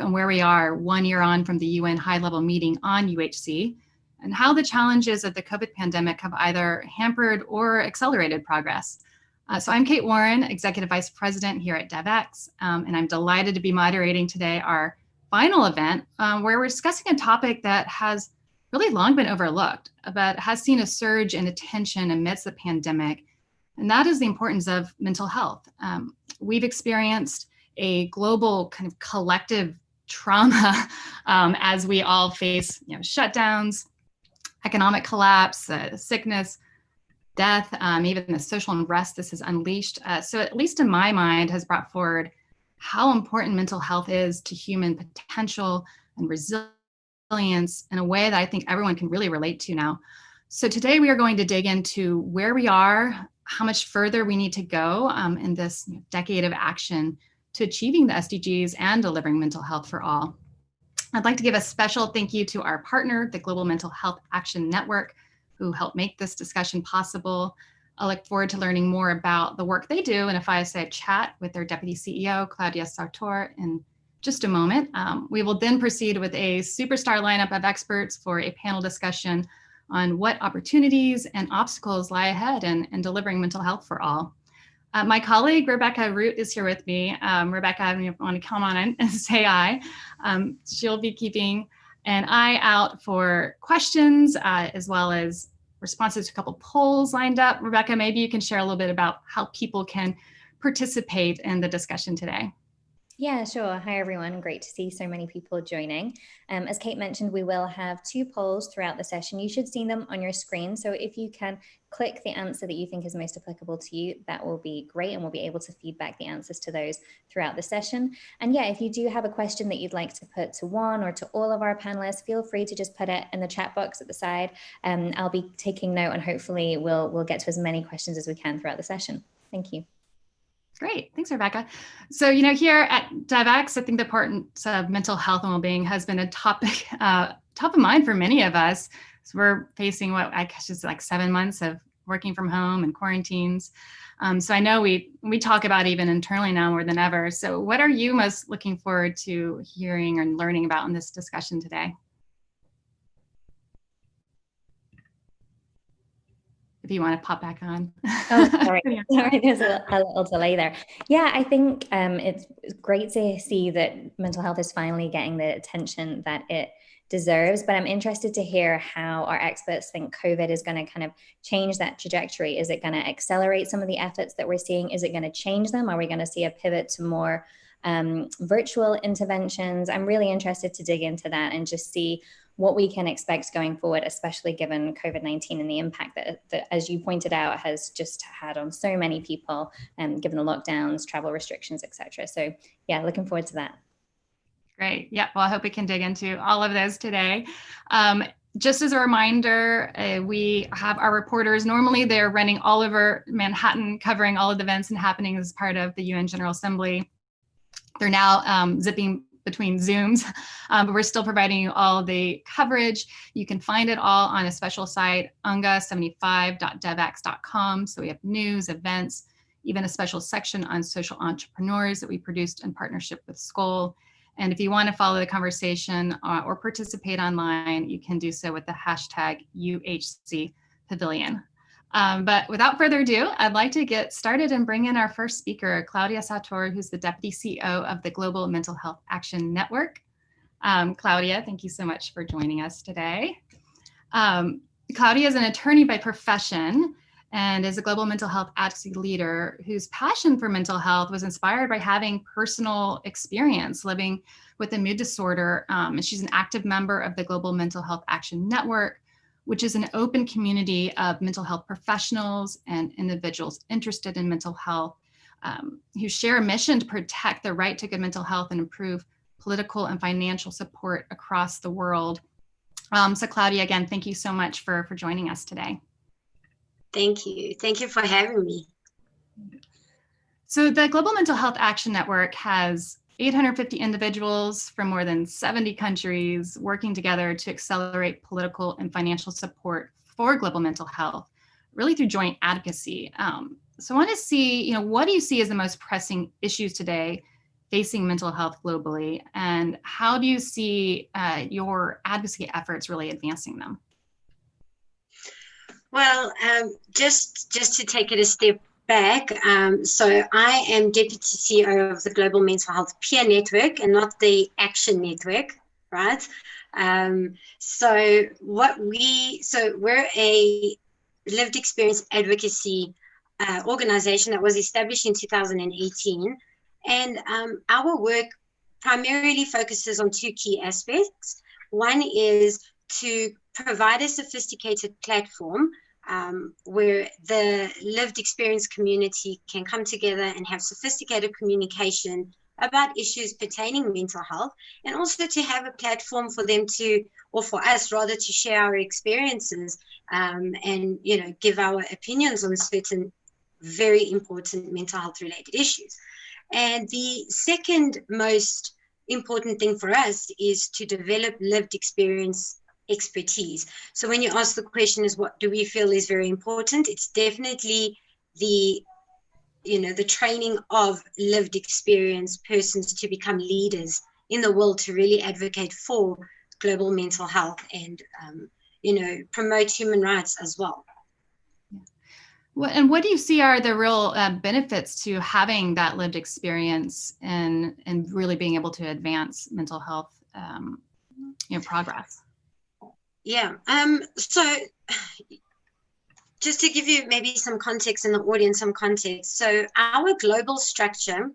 and where we are 1 year on from the UN high-level meeting on UHC, and how the challenges of the COVID pandemic have either hampered or accelerated progress. So I'm Kate Warren, Executive Vice President here at Devex, and I'm delighted to be moderating today our final event where we're discussing a topic that has really long been overlooked, but has seen a surge in attention amidst the pandemic, and that is the importance of mental health. We've experienced a global kind of collective trauma as we all face shutdowns, economic collapse, sickness, death, even the social unrest this has unleashed. So at least in my mind has brought forward how important mental health is to human potential and resilience in a way that I think everyone can really relate to now. So today we are going to dig into where we are, how much further we need to go in this decade of action to achieving the SDGs and delivering mental health for all. I'd like to give a special thank you to our partner, the Global Mental Health Action Network, who helped make this discussion possible. I look forward to learning more about the work they do in a fireside chat with their Deputy CEO, Claudia Sartor, in just a moment. We will then proceed with a superstar lineup of experts for a panel discussion on what opportunities and obstacles lie ahead in delivering mental health for all. My colleague, Rebecca Root, is here with me. Rebecca, if you want to come on and say hi. She'll be keeping an eye out for questions as well as responses to a couple polls lined up. Rebecca, maybe you can share a little bit about how people can participate in the discussion today. Yeah, sure. Hi, everyone. Great to see so many people joining. As Kate mentioned, we will have 2 polls throughout the session. You should see them on your screen. So if you can click the answer that you think is most applicable to you, that will be great. And we'll be able to feed back the answers to those throughout the session. And yeah, if you do have a question that you'd like to put to one or to all of our panelists, feel free to just put it in the chat box at the side. I'll be taking note, and hopefully we'll get to as many questions as we can throughout the session. Thank you. Great, thanks, Rebecca. So, here at Devex, I think the importance of mental health and well-being has been a topic top of mind for many of us. So we're facing what I guess is like 7 months of working from home and quarantines. So I know we talk about even internally now more than ever. So what are you most looking forward to hearing and learning about in this discussion today? If you want to pop back on. Oh, sorry. Sorry, there's a little delay there. Yeah, I think it's great to see that mental health is finally getting the attention that it deserves, but I'm interested to hear how our experts think COVID is going to kind of change that trajectory. Is it going to accelerate some of the efforts that we're seeing? Is it going to change them? Are we going to see a pivot to more virtual interventions? I'm really interested to dig into that and just see what we can expect going forward, especially given COVID-19 and the impact that, as you pointed out, has just had on so many people, given the lockdowns, travel restrictions, et cetera. So yeah, looking forward to that. Great. Yeah, well, I hope we can dig into all of those today. Just as a reminder, we have our reporters. Normally they're running all over Manhattan, covering all of the events and happenings as part of the UN General Assembly. They're now zipping between Zooms, but we're still providing you all the coverage. You can find it all on a special site, unga75.devex.com. So we have news, events, even a special section on social entrepreneurs that we produced in partnership with Skoll. And if you want to follow the conversation or participate online, you can do so with the hashtag UHCPavilion. But without further ado, I'd like to get started and bring in our first speaker, Claudia Sartor, who's the Deputy CEO of the Global Mental Health Action Network. Claudia, thank you so much for joining us today. Claudia is an attorney by profession and is a global mental health advocacy leader whose passion for mental health was inspired by having personal experience living with a mood disorder. And she's an active member of the Global Mental Health Action Network, which is an open community of mental health professionals and individuals interested in mental health who share a mission to protect the right to good mental health and improve political and financial support across the world. So Claudia, again, thank you so much for joining us today. Thank you. Thank you for having me. So the Global Mental Health Action Network has 850 individuals from more than 70 countries working together to accelerate political and financial support for global mental health, really through joint advocacy. So I want to see, what do you see as the most pressing issues today facing mental health globally, and how do you see your advocacy efforts really advancing them? Well, just to take it a step back, so I am Deputy CEO of the Global Mental Health Peer Network and not the Action Network, right? So we're a lived experience advocacy organization that was established in 2018, and our work primarily focuses on two key aspects. One is to provide a sophisticated platform where the lived experience community can come together and have sophisticated communication about issues pertaining mental health, and also to have a platform for them to, or for us rather, to share our experiences and give our opinions on certain very important mental health related issues. And the second most important thing for us is to develop lived experience expertise. So when you ask the question is what do we feel is very important, it's definitely the training of lived experience persons to become leaders in the world, to really advocate for global mental health and promote human rights as well. And what do you see are the real benefits to having that lived experience and really being able to advance mental health progress? Yeah. So just to give you maybe some context in the audience, some context. So our global structure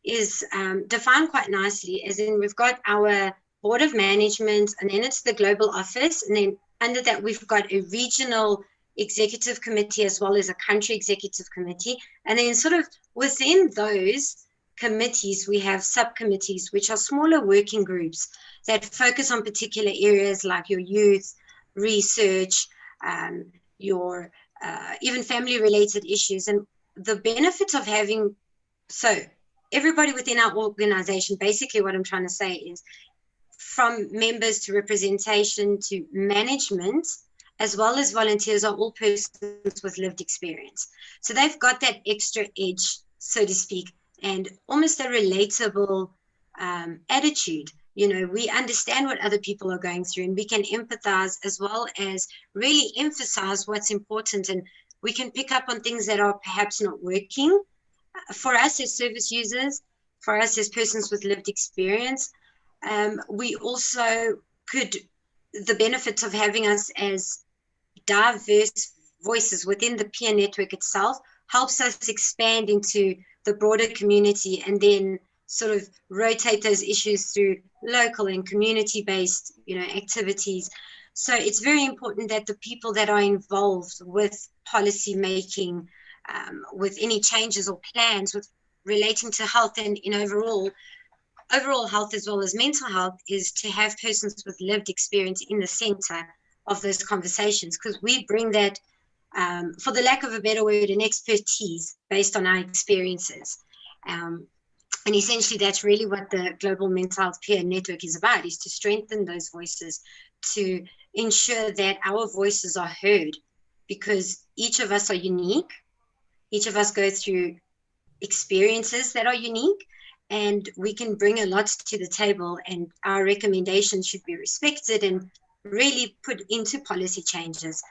is defined quite nicely, as in we've got our board of management, and then it's the global office, and then under that we've got a regional executive committee as well as a country executive committee, and then sort of within those committees we have subcommittees, which are smaller working groups that focus on particular areas like your youth, research, your even family related issues. And the benefit of having, so everybody within our organization, basically what I'm trying to say is from members to representation to management, as well as volunteers, are all persons with lived experience. So they've got that extra edge, so to speak, and almost a relatable attitude. We understand what other people are going through, and we can empathize as well as really emphasize what's important, and we can pick up on things that are perhaps not working for us as service users, for us as persons with lived experience. We also the benefits of having us as diverse voices within the peer network itself helps us expand into the broader community and then sort of rotate those issues through local and community-based, activities. So it's very important that the people that are involved with policy making, with any changes or plans with relating to health and overall health as well as mental health, is to have persons with lived experience in the center of those conversations, because we bring that, for the lack of a better word, an expertise based on our experiences. And essentially that's really what the Global Mental Health Peer Network is about, is to strengthen those voices, to ensure that our voices are heard, because each of us are unique. Each of us go through experiences that are unique, and we can bring a lot to the table, and our recommendations should be respected and really put into policy changes.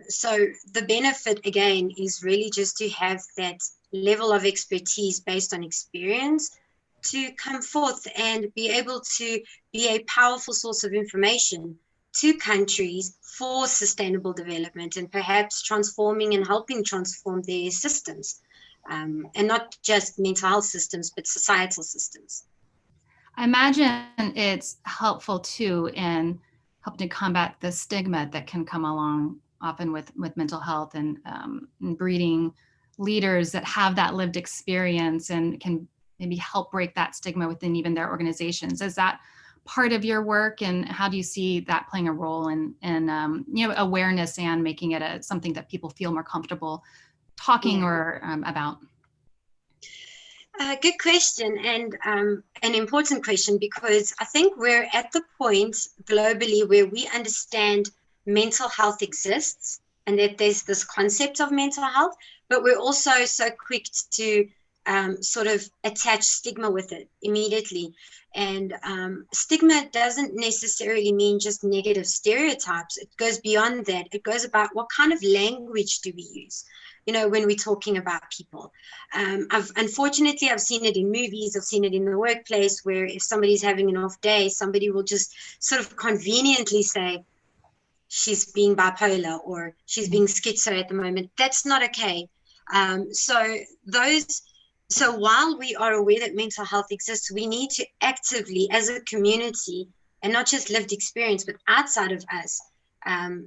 So the benefit, again, is really just to have that level of expertise based on experience to come forth and be able to be a powerful source of information to countries for sustainable development, and perhaps transforming and helping transform their systems, and not just mental health systems, but societal systems. I imagine it's helpful too in helping to combat the stigma that can come along often with mental health, and breeding leaders that have that lived experience and can maybe help break that stigma within even their organizations. Is that part of your work, and how do you see that playing a role in awareness and making it something that people feel more comfortable talking or about? Good question, and an important question, because I think we're at the point globally where we understand mental health exists and that there's this concept of mental health, but we're also so quick to sort of attach stigma with it immediately. And stigma doesn't necessarily mean just negative stereotypes. It goes beyond that. It goes about what kind of language do we use, you know, when we're talking about people. Unfortunately, I've seen it in movies, I've seen it in the workplace, where if somebody's having an off day, somebody will just sort of conveniently say, she's being bipolar or she's being schizo at the moment. That's not okay. So while we are aware that mental health exists, we need to actively, as a community, and not just lived experience, but outside of us,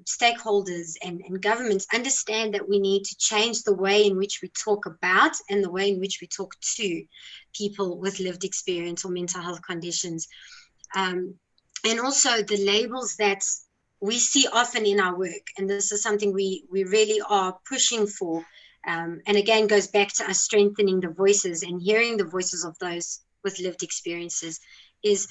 stakeholders and governments, understand that we need to change the way in which we talk about and the way in which we talk to people with lived experience or mental health conditions. And also the labels that we see often in our work, and this is something we really are pushing for. And again, goes back to us strengthening the voices and hearing the voices of those with lived experiences, is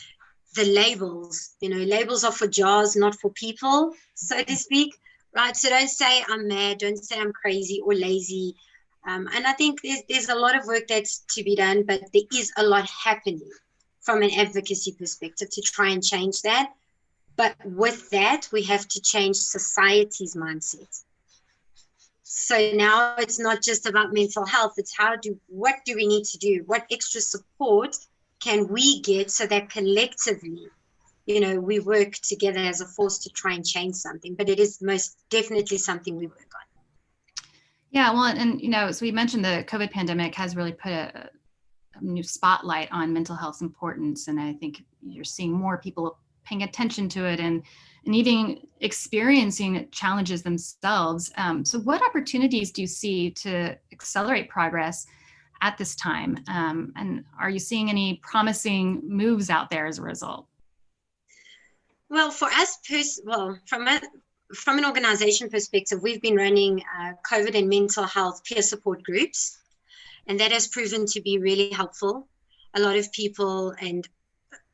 the labels. You know, labels are for jars, not for people, so to speak, right? So don't say I'm mad, don't say I'm crazy or lazy. And I think there's a lot of work that's to be done, but there is a lot happening from an advocacy perspective to try and change that. But with that, we have to change society's mindset. So now it's not just about mental health, it's what do we need to do? What extra support can we get so that collectively, you know, we work together as a force to try and change something? But it is most definitely something we work on. Yeah, well, and, you know, as we mentioned, the COVID pandemic has really put a new spotlight on mental health's importance. And I think you're seeing more people paying attention to it and even experiencing challenges themselves. So what opportunities do you see to accelerate progress at this time? And are you seeing any promising moves out there as a result? Well, for us, from an organization perspective, we've been running COVID and mental health peer support groups, and that has proven to be really helpful. A lot of people, and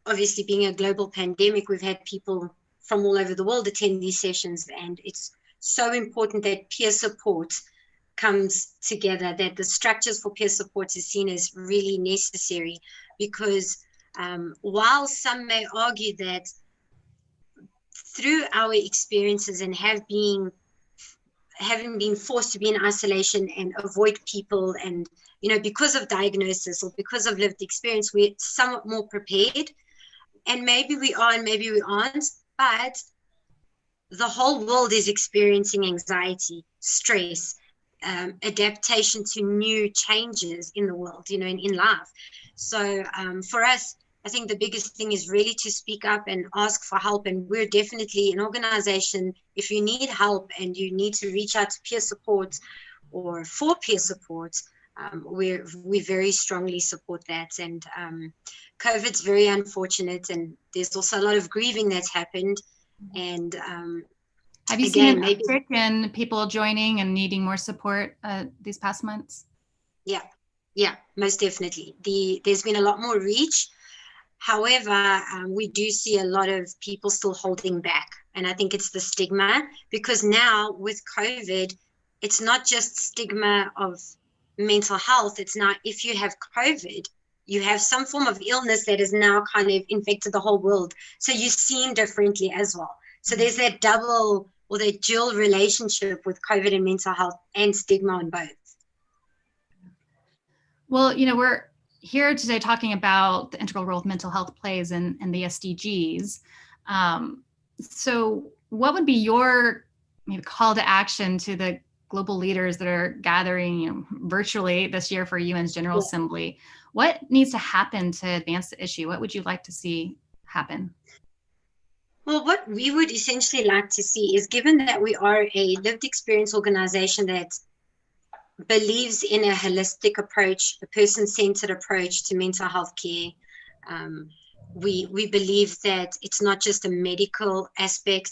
obviously being a global pandemic, we've had people from all over the world attend these sessions, and it's so important that peer support comes together, that the structures for peer support is seen as really necessary, because while some may argue that through our experiences and having been forced to be in isolation and avoid people, and, you know, because of diagnosis or because of lived experience, we're somewhat more prepared. And maybe we are and maybe we aren't, but the whole world is experiencing anxiety, stress, adaptation to new changes in the world, you know, in life. So for us, I think the biggest thing is really to speak up and ask for help. And we're definitely an organization, if you need help and you need to reach out to peer support or for peer support, we very strongly support that. And COVID's very unfortunate, and there's also a lot of grieving that's happened. And have you seen an uptick in people joining and needing more support these past months? Yeah, most definitely. There's been a lot more reach. However, we do see a lot of people still holding back. And I think it's the stigma, because now with COVID, it's not just stigma of mental health. It's now, if you have COVID, you have some form of illness that has now kind of infected the whole world. So you're seen differently as well. So there's that double or that dual relationship with COVID and mental health, and stigma on both. Well, you know, we're here today talking about the integral role mental health plays in the SDGs. So what would be your call to action to the global leaders that are gathering, you know, virtually this year for UN's General Assembly? What needs to happen to advance the issue? What would you like to see happen? Well, what we would essentially like to see is, given that we are a lived experience organization that believes in a holistic approach, a person-centered approach to mental health care, we believe that it's not just a medical aspect.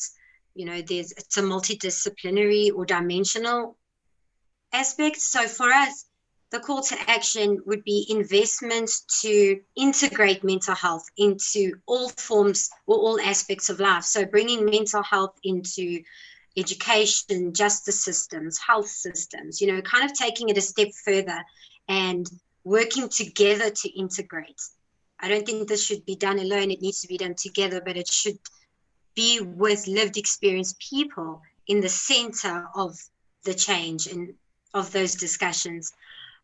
You know, it's a multidisciplinary or dimensional aspect. So for us, the call to action would be investment to integrate mental health into all forms or all aspects of life. So bringing mental health into education, justice systems, health systems, you know, kind of taking it a step further and working together to integrate. I don't think this should be done alone. It needs to be done together, but it should be with lived experience people in the center of the change and of those discussions.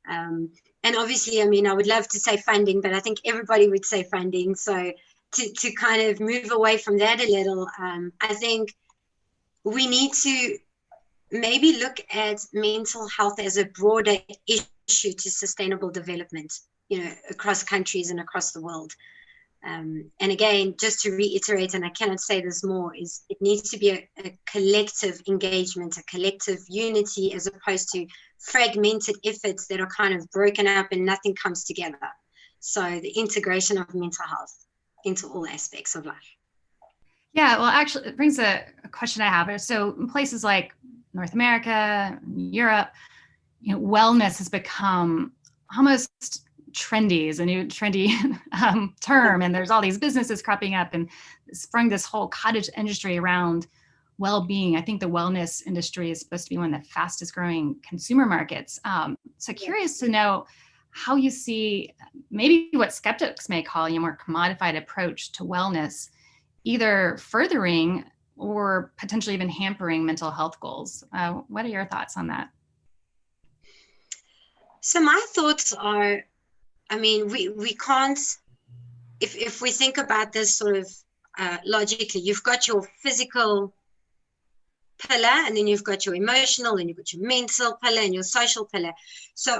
And obviously, I mean, I would love to say funding, but I think everybody would say funding. So to kind of move away from that a little, I think we need to maybe look at mental health as a broader issue to sustainable development, across countries and across the world. And again, just to reiterate, and I cannot say this more, is it needs to be a collective engagement, a collective unity, as opposed to fragmented efforts that are kind of broken up and nothing comes together. So the integration of mental health into all aspects of life. Yeah, well, actually, it brings a question I have. So in places like North America, Europe, wellness has become almost trendy, is a new trendy term, and there's all these businesses cropping up and sprung this whole cottage industry around well-being. I think the wellness industry is supposed to be one of the fastest growing consumer markets. So curious to know how you see maybe what skeptics may call a more commodified approach to wellness, either furthering or potentially even hampering mental health goals. What are your thoughts on that? So my thoughts are, I mean, we can't, if we think about this sort of logically, you've got your physical pillar, and then you've got your emotional, and you've got your mental pillar and your social pillar. So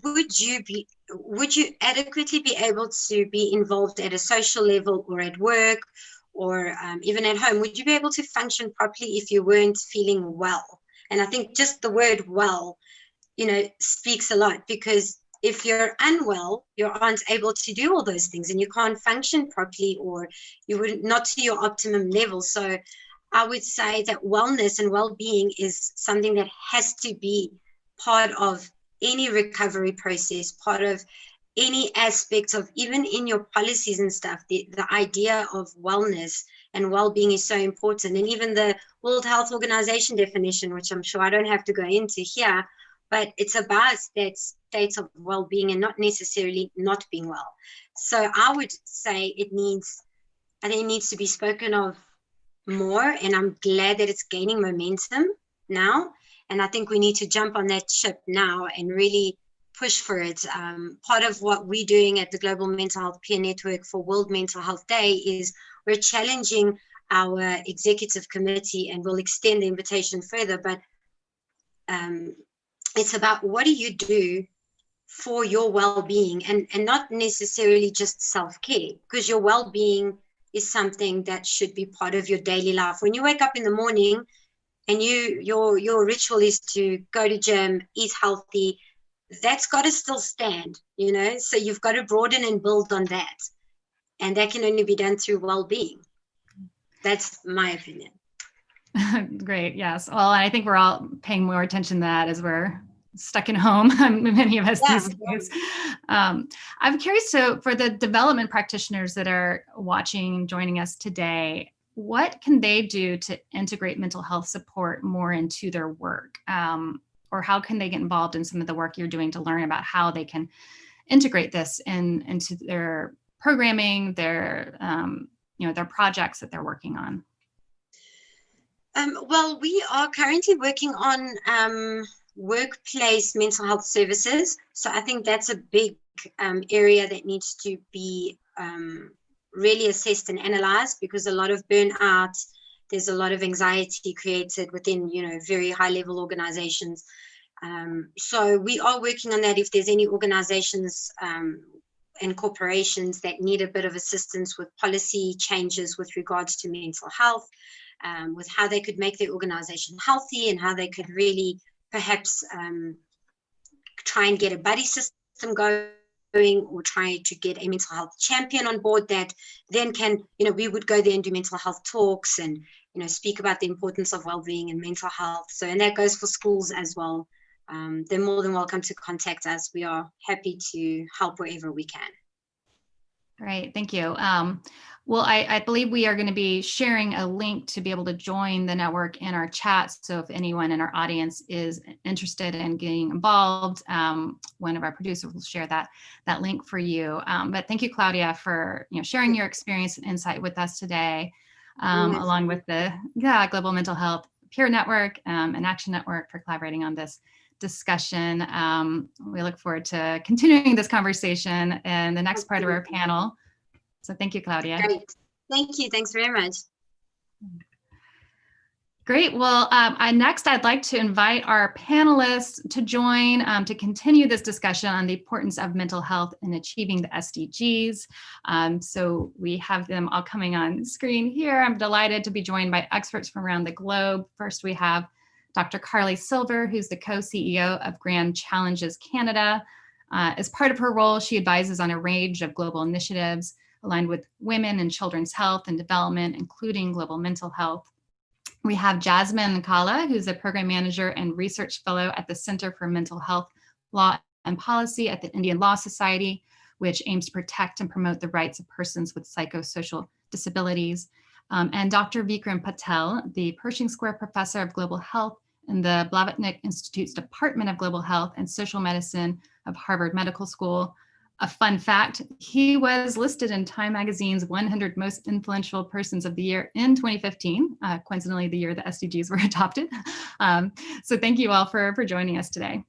would you adequately be able to be involved at a social level or at work or even at home? Would you be able to function properly if you weren't feeling well? And I think just the word well, speaks a lot, because if you're unwell, you aren't able to do all those things and you can't function properly, or you would not to your optimum level. So I would say that wellness and well-being is something that has to be part of any recovery process, part of any aspect of, even in your policies and stuff, the idea of wellness and well-being is so important. And even the World Health Organization definition, which I'm sure I don't have to go into here, but it's about that state of well-being and not necessarily not being well. So I would say I think it needs to be spoken of more, and I'm glad that it's gaining momentum now. And I think we need to jump on that ship now and really push for it. Part of what we're doing at the Global Mental Health Peer Network for World Mental Health Day is we're challenging our executive committee, and we'll extend the invitation further, but it's about what do you do for your well-being, and not necessarily just self-care, because your well-being is something that should be part of your daily life. When you wake up in the morning and your ritual is to go to gym, eat healthy, that's got to still stand, so you've got to broaden and build on that, and that can only be done through well-being. That's my opinion. Great. Yes. Well, I think we're all paying more attention to that as we're stuck in home, many of us these days. I'm curious, so for the development practitioners that are watching and joining us today, what can they do to integrate mental health support more into their work? Or how can they get involved in some of the work you're doing to learn about how they can integrate this into their programming, their projects that they're working on? Well, we are currently working on workplace mental health services. So I think that's a big area that needs to be really assessed and analyzed, because a lot of burnout, there's a lot of anxiety created within, very high level organizations. So we are working on that. If there's any organizations and corporations that need a bit of assistance with policy changes with regards to mental health, with how they could make their organization healthy and how they could really perhaps try and get a buddy system going, or try to get a mental health champion on board that then can, we would go there and do mental health talks and, speak about the importance of well-being and mental health. So, and that goes for schools as well. They're more than welcome to contact us. We are happy to help wherever we can. Great, thank you. Well, I believe we are going to be sharing a link to be able to join the network in our chat. So if anyone in our audience is interested in getting involved, one of our producers will share that link for you. But thank you, Claudia, for sharing your experience and insight with us today, along with the Global Mental Health Peer Network and Action Network for collaborating on this discussion. We look forward to continuing this conversation in the next part of our panel. So thank you, Claudia. Great. Thank you. Thanks very much. Great. Well, next, I'd like to invite our panelists to join to continue this discussion on the importance of mental health in achieving the SDGs. So we have them all coming on screen here. I'm delighted to be joined by experts from around the globe. First, we have Dr. Carly Silver, who's the co-CEO of Grand Challenges Canada. As part of her role, she advises on a range of global initiatives aligned with women and children's health and development, including global mental health. We have Jasmine Kala, who's a program manager and research fellow at the Center for Mental Health, Law and Policy at the Indian Law Society, which aims to protect and promote the rights of persons with psychosocial disabilities. And Dr. Vikram Patel, the Pershing Square Professor of Global Health in the Blavatnik Institute's Department of Global Health and Social Medicine of Harvard Medical School. A fun fact, he was listed in Time Magazine's 100 Most Influential Persons of the Year in 2015, coincidentally the year the SDGs were adopted. So thank you all for joining us today.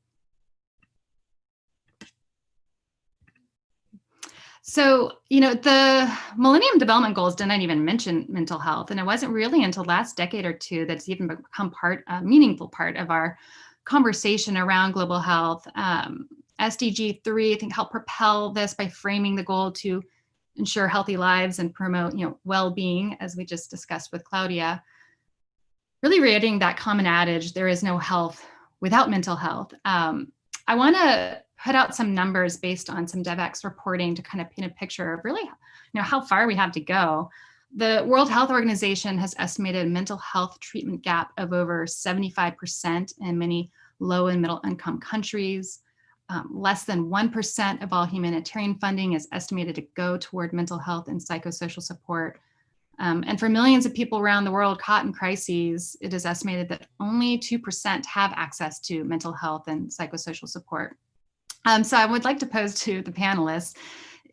So, the Millennium Development Goals didn't even mention mental health, and it wasn't really until last decade or two that's even become a meaningful part of our conversation around global health. SDG 3, I think, helped propel this by framing the goal to ensure healthy lives and promote, well-being, as we just discussed with Claudia. Really reiterating that common adage, there is no health without mental health. I want to put out some numbers based on some Devex reporting to kind of paint a picture of really, how far we have to go. The World Health Organization has estimated a mental health treatment gap of over 75% in many low and middle income countries. Less than 1% of all humanitarian funding is estimated to go toward mental health and psychosocial support. And for millions of people around the world caught in crises, it is estimated that only 2% have access to mental health and psychosocial support. So I would like to pose to the panelists,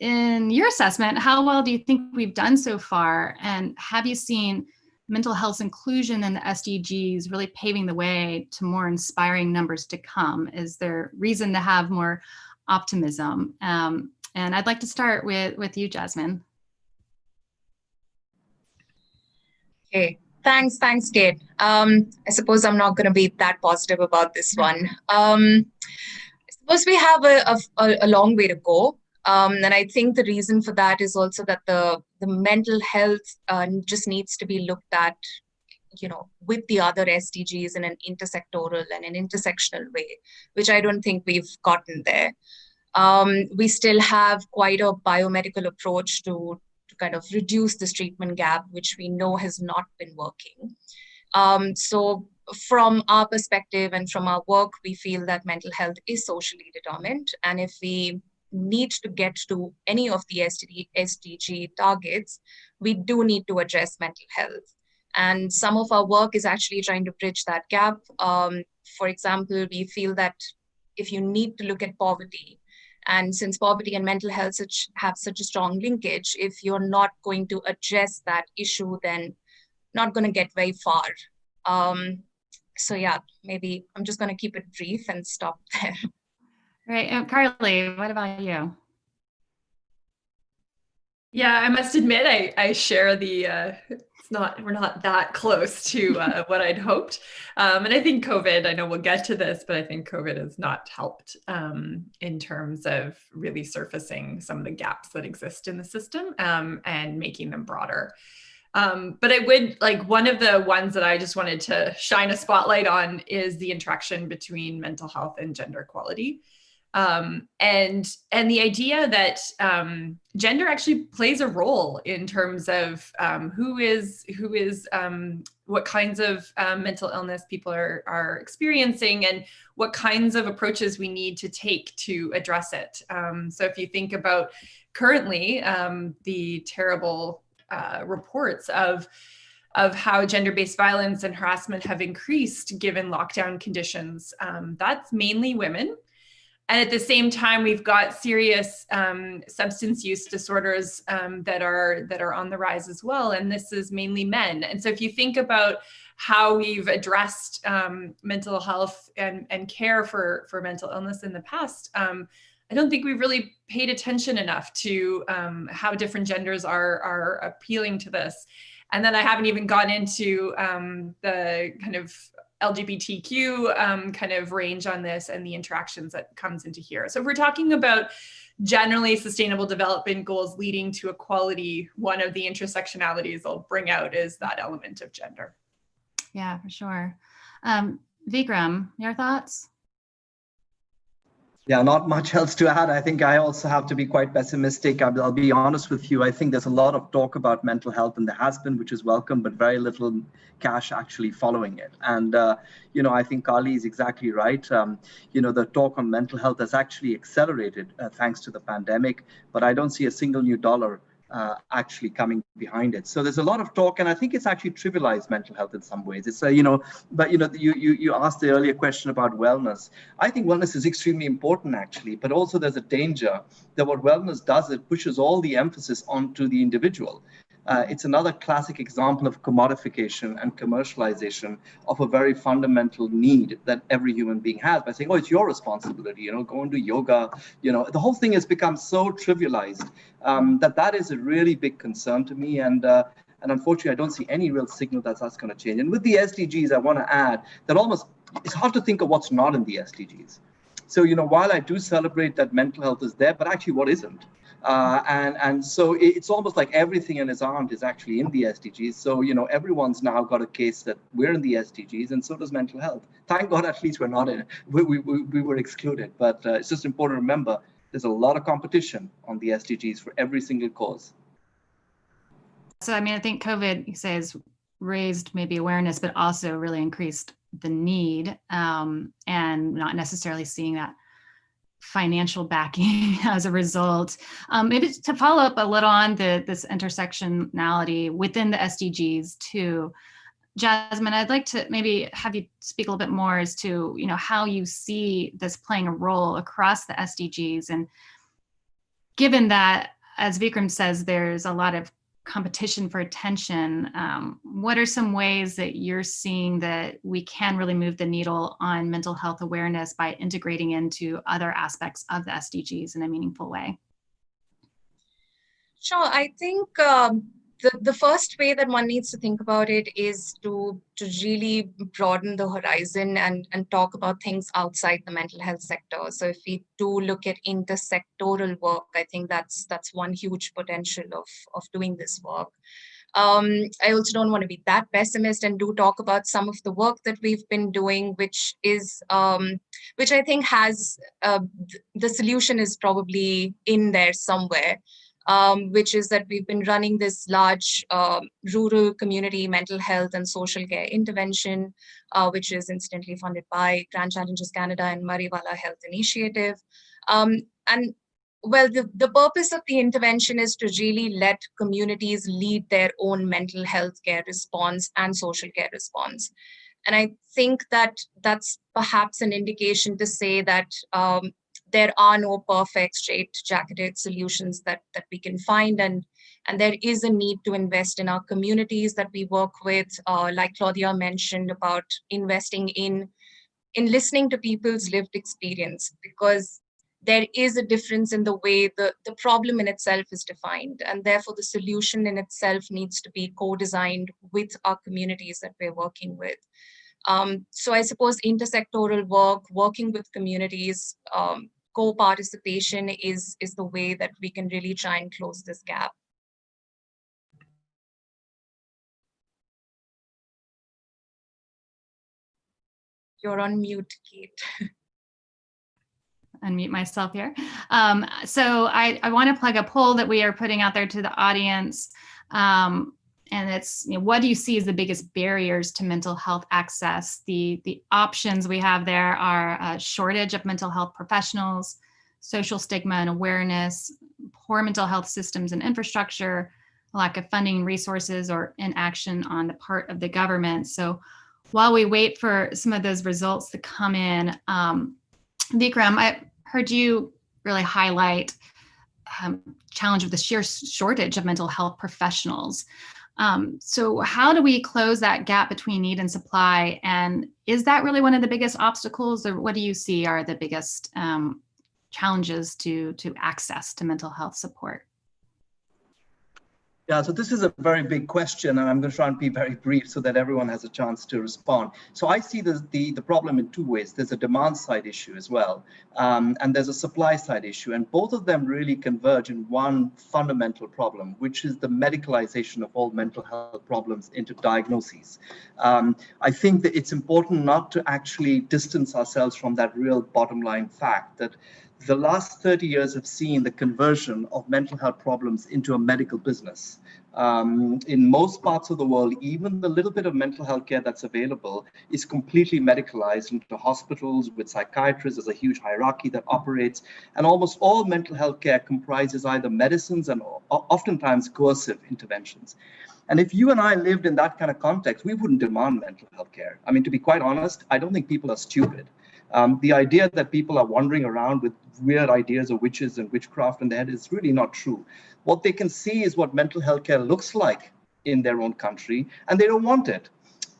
in your assessment, how well do you think we've done so far? And have you seen mental health inclusion in the SDGs really paving the way to more inspiring numbers to come? Is there reason to have more optimism? And I'd like to start with you, Jasmine. Okay, thanks, Kate. I suppose I'm not going to be that positive about this one. I suppose we have a long way to go. And I think the reason for that is also that the mental health just needs to be looked at, with the other SDGs in an intersectoral and an intersectional way, which I don't think we've gotten there. We still have quite a biomedical approach to kind of reduce this treatment gap, which we know has not been working. So from our perspective and from our work, we feel that mental health is socially determined. And if we need to get to any of the SDG targets, we do need to address mental health. And some of our work is actually trying to bridge that gap. For example, we feel that if you need to look at poverty, and since poverty and mental health have such a strong linkage, if you're not going to address that issue, then not going to get very far. So yeah, maybe I'm just going to keep it brief and stop there. Right. Carly, what about you? Yeah, I must admit, I share the, we're not that close to what I'd hoped. And I think COVID, I know we'll get to this, but I think COVID has not helped in terms of really surfacing some of the gaps that exist in the system and making them broader. But I would, one of the ones that I just wanted to shine a spotlight on is the interaction between mental health and gender equality. And the idea that gender actually plays a role in terms of what kinds of mental illness people are experiencing and what kinds of approaches we need to take to address it. So if you think about currently the terrible reports of how gender-based violence and harassment have increased given lockdown conditions, that's mainly women. And at the same time, we've got serious substance use disorders that are on the rise as well. And this is mainly men. And so if you think about how we've addressed mental health and care for mental illness in the past, I don't think we've really paid attention enough to how different genders are appealing to this. And then I haven't even gone into the kind of LGBTQ kind of range on this and the interactions that comes into here. So if we're talking about generally sustainable development goals leading to equality, one of the intersectionalities I'll bring out is that element of gender. Yeah, for sure. Vikram, your thoughts? Yeah, not much else to add. I think I also have to be quite pessimistic. I'll be honest with you. I think there's a lot of talk about mental health, and there has been, which is welcome, but very little cash actually following it. And, I think Carly is exactly right. The talk on mental health has actually accelerated thanks to the pandemic, but I don't see a single new dollar actually coming behind it. So there's a lot of talk, and I think it's actually trivialized mental health in some ways. It's you asked the earlier question about wellness. I think wellness is extremely important actually, but also there's a danger that what wellness does, it pushes all the emphasis onto the individual. It's another classic example of commodification and commercialization of a very fundamental need that every human being has by saying, oh, it's your responsibility, go and do yoga. The whole thing has become so trivialized that is a really big concern to me. And unfortunately, I don't see any real signal that's going to change. And with the SDGs, I want to add that it's hard to think of what's not in the SDGs. So, while I do celebrate that mental health is there, but actually what isn't? And so it's almost like everything in his aunt is actually in the SDGs. So, everyone's now got a case that we're in the SDGs, and so does mental health. Thank God, at least we're not in it. We were excluded. But it's just important to remember there's a lot of competition on the SDGs for every single cause. So, I think COVID, you say, has raised maybe awareness, but also really increased the need, and not necessarily seeing that financial backing as a result. Maybe to follow up a little on this intersectionality within the SDGs too, Jasmine, I'd like to maybe have you speak a little bit more as to, how you see this playing a role across the SDGs. And given that, as Vikram says, there's a lot of competition for attention, what are some ways that you're seeing that we can really move the needle on mental health awareness by integrating into other aspects of the SDGs in a meaningful way? Sure. I think the first way that one needs to think about it is to really broaden the horizon and talk about things outside the mental health sector. So if we do look at intersectoral work, I think that's one huge potential of doing this work. I also don't want to be that pessimist and do talk about some of the work that we've been doing, which I think has the solution is probably in there somewhere. Which is that we've been running this large rural community mental health and social care intervention, which is incidentally funded by Grand Challenges Canada and Mariwala Health Initiative. The purpose of the intervention is to really let communities lead their own mental health care response and social care response. And I think that that's perhaps an indication to say that there are no perfect straight-jacketed solutions that we can find, and there is a need to invest in our communities that we work with, like Claudia mentioned about investing in listening to people's lived experience, because there is a difference in the way the problem in itself is defined, and therefore the solution in itself needs to be co-designed with our communities that we're working with. So I suppose intersectoral work, working with communities, co-participation is the way that we can really try and close this gap. You're on mute, Kate. unmute myself here. So I want to plug a poll that we are putting out there to the audience. And it's, what do you see as the biggest barriers to mental health access? The options we have there are a shortage of mental health professionals, social stigma and awareness, poor mental health systems and infrastructure, lack of funding and resources, or inaction on the part of the government. So while we wait for some of those results to come in, Vikram, I heard you really highlight challenge of the sheer shortage of mental health professionals. So how do we close that gap between need and supply? And is that really one of the biggest obstacles, or what do you see are the biggest challenges to access to mental health support? Yeah, so this is a very big question, and I'm going to try and be very brief so that everyone has a chance to respond. So I see the problem in two ways. There's a demand side issue as well, and there's a supply side issue, and both of them really converge in one fundamental problem, which is the medicalization of all mental health problems into diagnoses. I think that it's important not to actually distance ourselves from that real bottom line fact that the last 30 years have seen the conversion of mental health problems into a medical business. In most parts of the world, even the little bit of mental health care that's available is completely medicalized into hospitals with psychiatrists. There's a huge hierarchy that operates, and almost all mental health care comprises either medicines and oftentimes coercive interventions. And if you and I lived in that kind of context, we wouldn't demand mental health care. I mean, to be quite honest, I don't think people are stupid. The idea that people are wandering around with weird ideas of witches and witchcraft in their head is really not true. What they can see is what mental health care looks like in their own country, and they don't want it.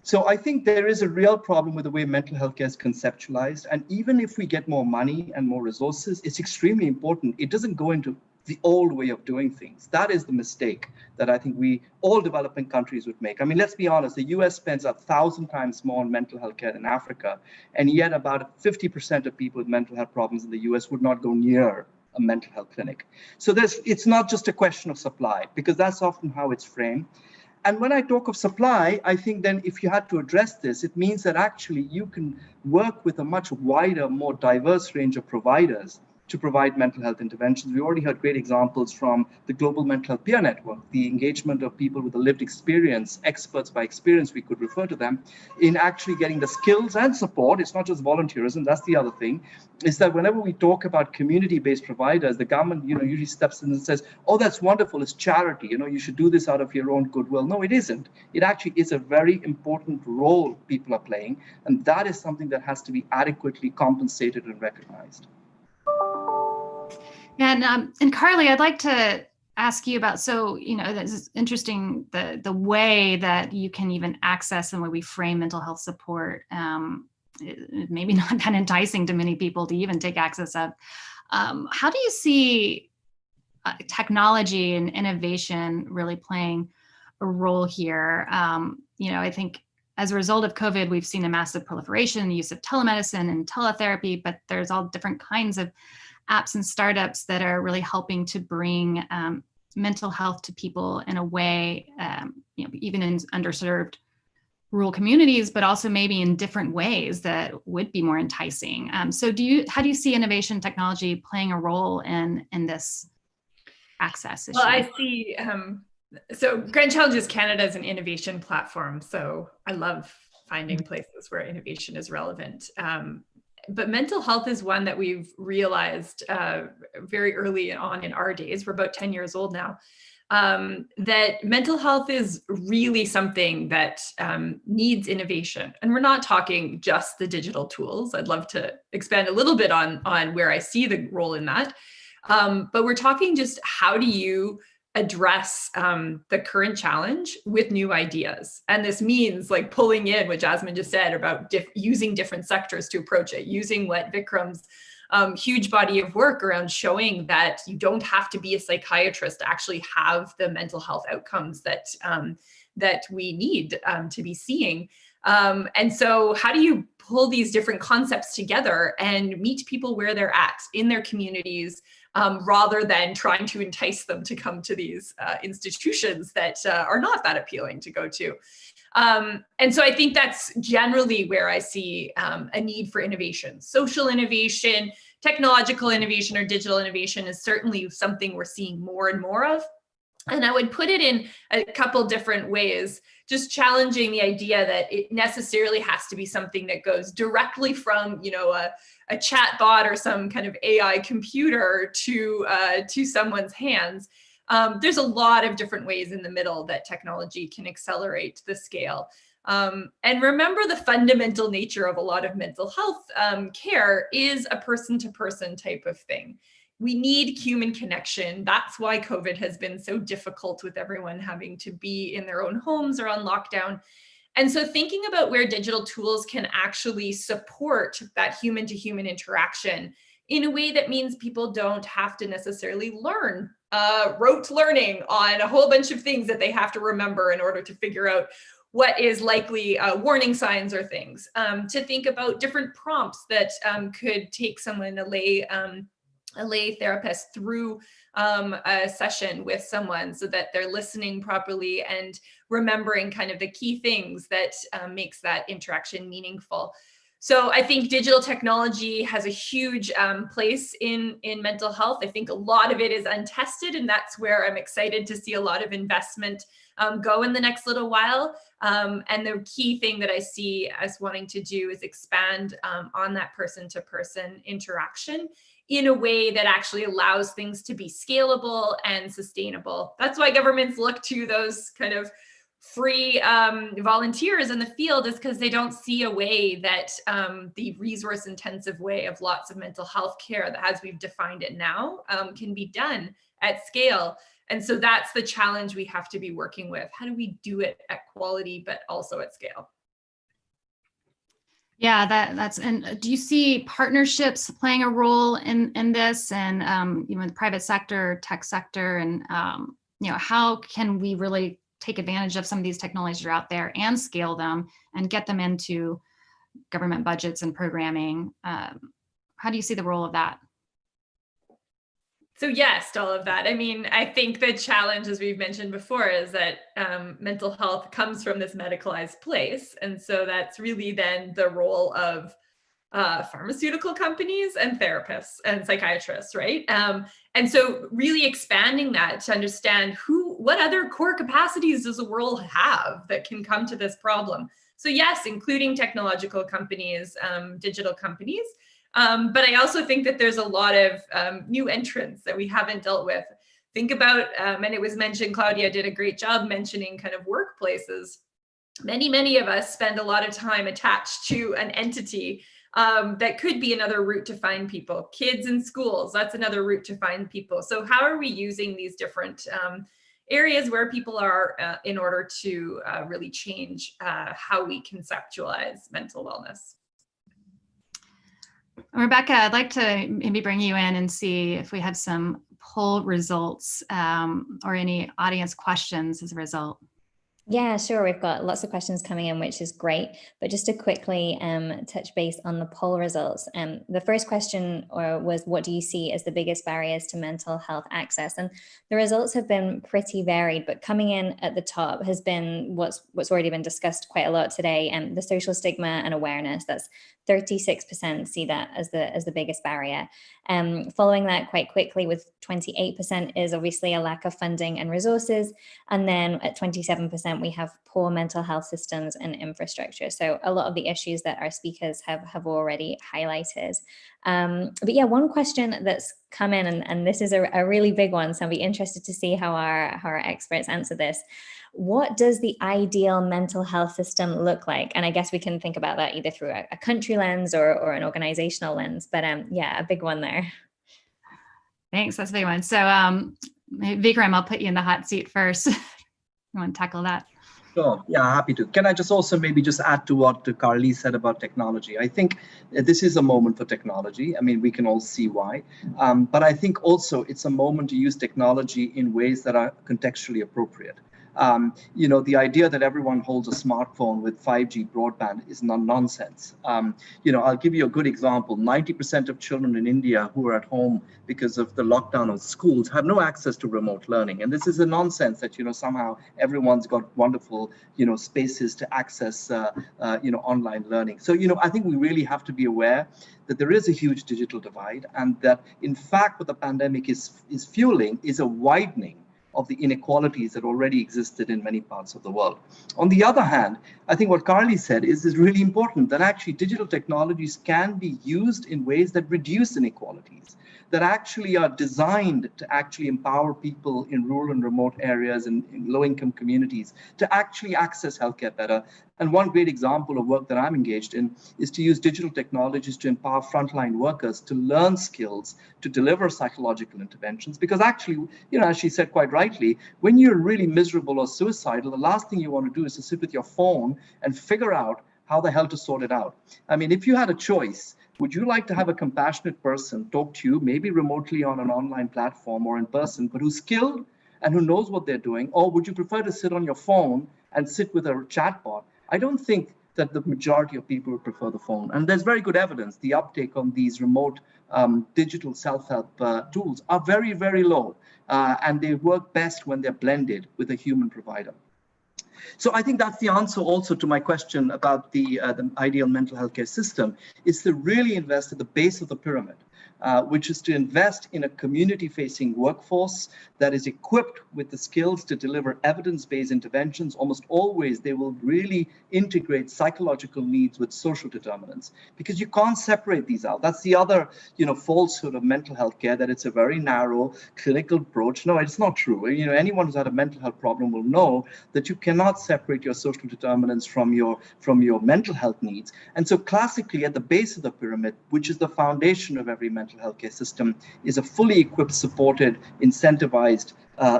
So I think there is a real problem with the way mental health care is conceptualized. And even if we get more money and more resources, it's extremely important. It doesn't go into the old way of doing things. That is the mistake that I think all developing countries would make. I mean, let's be honest, the US spends 1,000 times more on mental health care than Africa, and yet about 50% of people with mental health problems in the US would not go near a mental health clinic. So it's not just a question of supply, because that's often how it's framed. And when I talk of supply, I think then if you had to address this, it means that actually you can work with a much wider, more diverse range of providers to provide mental health interventions. We already heard great examples from the Global Mental Health Peer Network, the engagement of people with a lived experience, experts by experience, we could refer to them, in actually getting the skills and support. It's not just volunteerism, that's the other thing, is that whenever we talk about community-based providers, the government usually steps in and says, oh, that's wonderful, it's charity, you should do this out of your own goodwill. No, it isn't. It actually is a very important role people are playing, and that is something that has to be adequately compensated and recognized. And Carly, I'd like to ask you about, so, this is interesting, the way that you can even access and the way we frame mental health support, maybe not that enticing to many people to even take access of. How do you see technology and innovation really playing a role here? I think as a result of COVID, we've seen a massive proliferation in the use of telemedicine and teletherapy, but there's all different kinds of apps and startups that are really helping to bring mental health to people in a way, even in underserved rural communities, but also maybe in different ways that would be more enticing. So how do you see innovation technology playing a role in this access issue? Well, I see, so Grand Challenges Canada is an innovation platform. So I love finding places where innovation is relevant. But mental health is one that we've realized very early on in our days. We're about 10 years old now. That mental health is really something that needs innovation. And we're not talking just the digital tools. I'd love to expand a little bit on where I see the role in that. But we're talking just how do you address the current challenge with new ideas. And this means like pulling in what Jasmine just said about using different sectors to approach it, using what Vikram's huge body of work around showing that you don't have to be a psychiatrist to actually have the mental health outcomes that we need to be seeing. And so how do you pull these different concepts together and meet people where they're at in their communities, rather than trying to entice them to come to these institutions that are not that appealing to go to. And so I think that's generally where I see a need for innovation, social innovation, technological innovation or digital innovation is certainly something we're seeing more and more of. And I would put it in a couple different ways, just challenging the idea that it necessarily has to be something that goes directly from, a chat bot or some kind of AI computer to someone's hands. There's a lot of different ways in the middle that technology can accelerate the scale. And remember, the fundamental nature of a lot of mental health care is a person-to-person type of thing. We need human connection. That's why COVID has been so difficult, with everyone having to be in their own homes or on lockdown. And so thinking about where digital tools can actually support that human-to-human interaction in a way that means people don't have to necessarily learn rote learning on a whole bunch of things that they have to remember in order to figure out what is likely warning signs or things. To think about different prompts that could take someone, a lay therapist, through a session with someone so that they're listening properly and remembering kind of the key things that makes that interaction meaningful. So I think digital technology has a huge place in mental health. I think a lot of it is untested, and that's where I'm excited to see a lot of investment go in the next little while. And the key thing that I see as wanting to do is expand on that person-to-person interaction in a way that actually allows things to be scalable and sustainable. That's why governments look to those kind of free volunteers in the field, is because they don't see a way that the resource intensive way of lots of mental health care that, as we've defined it now, can be done at scale. And so that's the challenge we have to be working with. How do we do it at quality, but also at scale? Yeah, that's, and do you see partnerships playing a role in this, and the private sector, tech sector, and how can we really take advantage of some of these technologies that are out there and scale them and get them into government budgets and programming? How do you see the role of that? So yes, to all of that. I mean, I think the challenge, as we've mentioned before, is that mental health comes from this medicalized place. And so that's really then the role of pharmaceutical companies and therapists and psychiatrists, right? And so really expanding that to understand what other core capacities does the world have that can come to this problem? So yes, including technological companies, digital companies. But I also think that there's a lot of new entrants that we haven't dealt with. Think about, and it was mentioned, Claudia did a great job mentioning kind of workplaces. Many of us spend a lot of time attached to an entity that could be another route to find people. Kids in schools, that's another route to find people. So how are we using these different areas where people are in order to really change how we conceptualize mental wellness? Rebecca, I'd like to maybe bring you in and see if we have some poll results or any audience questions as a result. Yeah, sure. We've got lots of questions coming in, which is great. But just to quickly touch base on the poll results. The first question was, what do you see as the biggest barriers to mental health access? And the results have been pretty varied, but coming in at the top has been what's already been discussed quite a lot today, and the social stigma and awareness. That's 36% see that as the biggest barrier. Following that quite quickly with 28% is obviously a lack of funding and resources. And then at 27%, we have poor mental health systems and infrastructure. So a lot of the issues that our speakers have already highlighted. But yeah, one question that's come in, and this is a really big one, so I'll be interested to see how our experts answer this. What does the ideal mental health system look like? And I guess we can think about that either through a country lens or an organizational lens, but yeah, a big one there. Thanks, that's a big one. So Vikram, I'll put you in the hot seat first. You want to tackle that? Sure. Yeah, happy to. Can I just also maybe just add to what Carly said about technology? I think this is a moment for technology. I mean, we can all see why. But I think also it's a moment to use technology in ways that are contextually appropriate. The idea that everyone holds a smartphone with 5G broadband is nonsense. I'll give you a good example. 90% of children in India who are at home because of the lockdown of schools have no access to remote learning. And this is a nonsense that, somehow everyone's got wonderful, spaces to access, online learning. So, I think we really have to be aware that there is a huge digital divide, and that, in fact, what the pandemic is fueling is a widening of the inequalities that already existed in many parts of the world. On the other hand, I think what Carly said is really important, that actually digital technologies can be used in ways that reduce inequalities, that actually are designed to actually empower people in rural and remote areas and in low-income communities to actually access healthcare better. And one great example of work that I'm engaged in is to use digital technologies to empower frontline workers to learn skills, to deliver psychological interventions. Because actually, as she said quite rightly, when you're really miserable or suicidal, the last thing you want to do is to sit with your phone and figure out how the hell to sort it out. I mean, if you had a choice, would you like to have a compassionate person talk to you, maybe remotely on an online platform or in person, but who's skilled and who knows what they're doing? Or would you prefer to sit on your phone and sit with a chatbot? I don't think that the majority of people would prefer the phone. And there's very good evidence. The uptake on these remote digital self-help tools are very, very low. And they work best when they're blended with a human provider. So I think that's the answer also to my question about the ideal mental health care system, is to really invest at the base of the pyramid, which is to invest in a community-facing workforce that is equipped with the skills to deliver evidence-based interventions. Almost always, they will really integrate psychological needs with social determinants, because you can't separate these out. That's the other, falsehood of mental health care, that it's a very narrow clinical approach. No, it's not true. Anyone who's had a mental health problem will know that you cannot separate your social determinants from your mental health needs. And so classically, at the base of the pyramid, which is the foundation of every mental health care system, is a fully equipped, supported, incentivized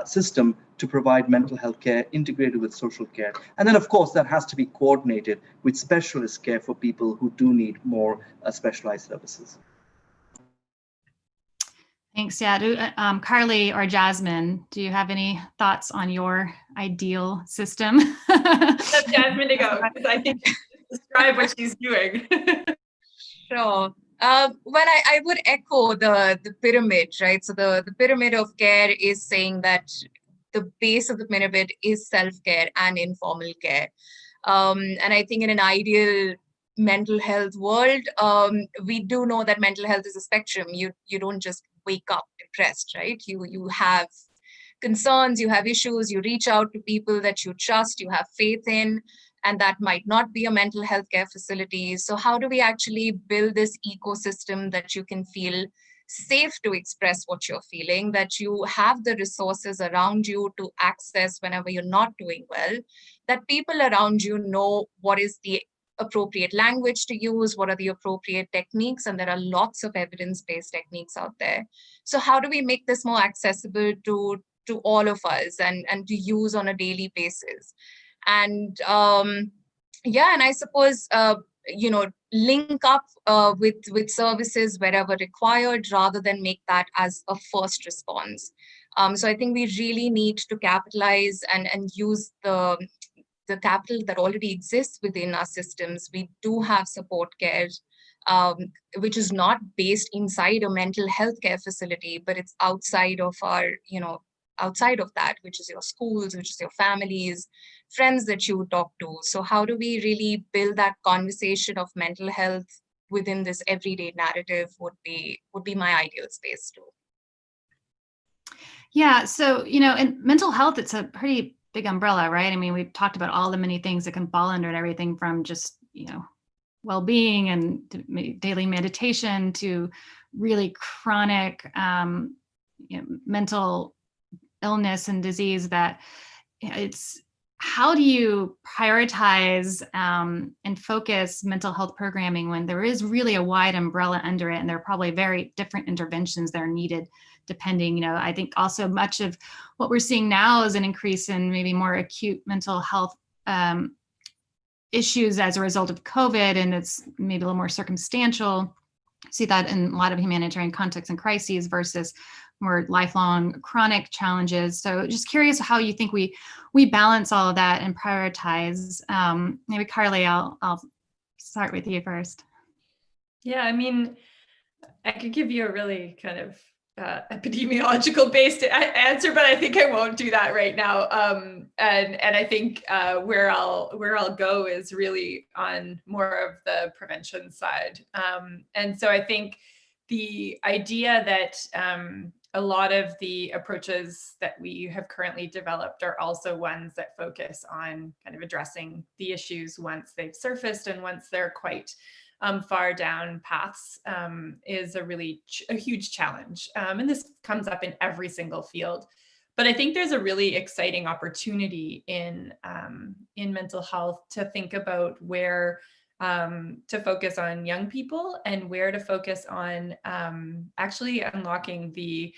system to provide mental health care integrated with social care. And then, of course, that has to be coordinated with specialist care for people who do need more specialized services. Thanks. Yeah. Carly or Jasmine, do you have any thoughts on your ideal system? Let Jasmine to go, because I think describe what she's doing. Sure. Well, I would echo the pyramid, right? So the pyramid of care is saying that the base of the pyramid is self-care and informal care. And I think in an ideal mental health world, we do know that mental health is a spectrum. You don't just wake up depressed, right? You have concerns, you have issues, you reach out to people that you trust, you have faith in, and that might not be a mental health care facility. So how do we actually build this ecosystem that you can feel safe to express what you're feeling, that you have the resources around you to access whenever you're not doing well, that people around you know what is the appropriate language to use, what are the appropriate techniques, and there are lots of evidence-based techniques out there. So how do we make this more accessible to all of us and to use on a daily basis? And and I suppose link up with services wherever required, rather than make that as a first response. So I think we really need to capitalize and use the capital that already exists within our systems. We do have support care, which is not based inside a mental health care facility, but it's outside of our, outside of that, which is your schools, which is your families, friends that you talk to. So how do we really build that conversation of mental health within this everyday narrative would be my ideal space too. Yeah, so, in mental health, it's a pretty big umbrella, right? I mean, we've talked about all the many things that can fall under it, everything from just, well-being and daily meditation to really chronic mental illness and disease. That it's, how do you prioritize and focus mental health programming when there is really a wide umbrella under it, and there are probably very different interventions that are needed depending. I think also much of what we're seeing now is an increase in maybe more acute mental health issues as a result of COVID, and it's maybe a little more circumstantial. See that in a lot of humanitarian contexts and crises versus more lifelong chronic challenges. So just curious how you think we balance all of that and prioritize. Maybe Carly, I'll start with you first. Yeah, I mean, I could give you a really kind of epidemiological based answer, but I think I won't do that right now. And I think where I'll go is really on more of the prevention side. And so I think the idea that a lot of the approaches that we have currently developed are also ones that focus on kind of addressing the issues once they've surfaced and once they're quite far down paths is a huge challenge. And this comes up in every single field. But I think there's a really exciting opportunity in mental health to think about where to focus on young people and where to focus on actually unlocking the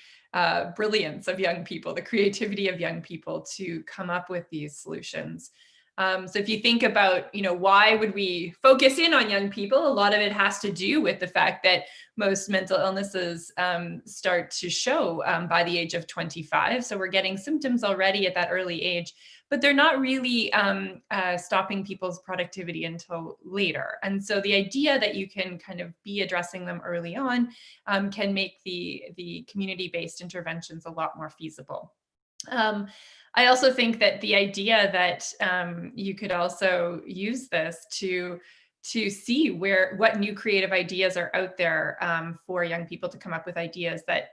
brilliance of young people, the creativity of young people to come up with these solutions. So if you think about, why would we focus in on young people? A lot of it has to do with the fact that most mental illnesses start to show by the age of 25. So we're getting symptoms already at that early age, but they're not really stopping people's productivity until later. And so the idea that you can kind of be addressing them early on can make the community-based interventions a lot more feasible. I also think that the idea that you could also use this to see what new creative ideas are out there for young people to come up with ideas that